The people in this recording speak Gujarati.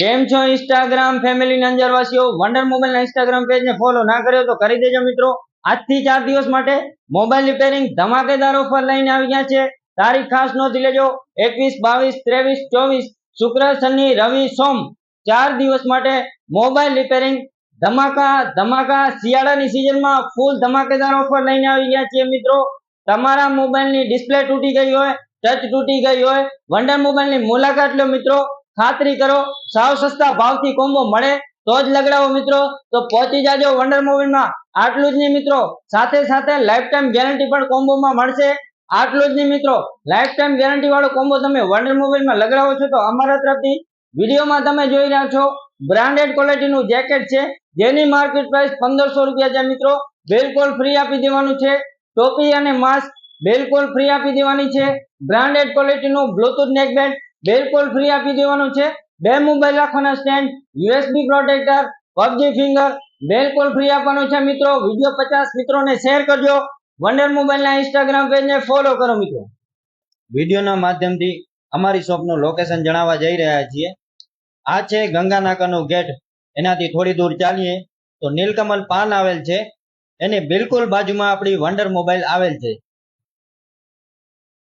કેમ છો ઇન્સ્ટાગ્રામ ફેમિલી અંજારવાસીઓ? વંડર મોબાઈલ ના ઇન્સ્ટાગ્રામ પેજ ને ફોલો ના કર્યો તો કરી દેજો મિત્રો। આજથી 4 દિવસ માટે મોબાઈલ રિપેરિંગ ધમાકેદાર ઓફર લઈને આવી ગયા છે। તારીખ ખાસ નોંધી લેજો, 21, 22, 23, 24 શુક્ર, શનિ, રવિ, સોમ 4 દિવસ માટે મોબાઈલ રિપેરિંગ ધમાકા શિયાળાની સિઝનમાં ફૂલ ધમાકેદાર ઓફર લઈને આવી ગયા છે મિત્રો। તમારા મોબાઈલની ડિસ્પ્લે તૂટી ગઈ હોય, ટચ તૂટી ગઈ હોય, વંડર મોબાઈલની મુલાકાત લો મિત્રો। ખાતરી કરો સાવ સસ્તા ભાવથી કોમ્બો મળે તો જ લગડાવો મિત્રો। તો પહોંચી જાજો વંડર મોબાઈલમાં। આટલું જ નહીં મિત્રો, સાથે સાથે લાઈફ ટાઈમ ગેરંટી પણ કોમ્બોમાં મળશે। આટલું જ નહીં મિત્રો, લાઈફ ટાઈમ ગેરંટી વાળો કોમ્બો તમે વંડર મોબાઈલમાં લગડાવો છો તો અમારા તરફથી વિડીયોમાં તમે જોઈ રહ્યા છો બ્રાન્ડેડ ક્વોલિટીનું જેકેટ છે, જેની માર્કેટ પ્રાઇસ 1500 રૂપિયા છે મિત્રો। બિલકુલ ફ્રી આપી દેવાનું છે। ટોપી અને માસ્ક બિલકુલ ફ્રી આપી દેવાની છે। બ્રાન્ડેડ ક્વોલિટીનું બ્લૂટૂથ નેકબેન્ડ બિલકુલ ફ્રી આપી દેવાનું છે। 2 મોબાઈલ રાખવાના stand, USB protractor, PUBG finger બિલકુલ ફ્રી આપવાનું છે મિત્રો। વિડીયો 50 મિત્રોને શેર કરજો। વંડર મોબાઈલના ઇન્સ્ટાગ્રામ પેજને ફોલો કરો મિત્રો। વિડીયોના માધ્યમથી અમારી શોપનું લોકેશન જણાવવા જઈ રહ્યા છીએ। આ છે ગંગા નાકાનો ગેટ। એનાથી થોડી દૂર ચાલીએ તો નીલકમલ પાન આવેલ છે, એની બિલકુલ બાજુમાં આપણી વંડર મોબાઈલ આવેલ છે।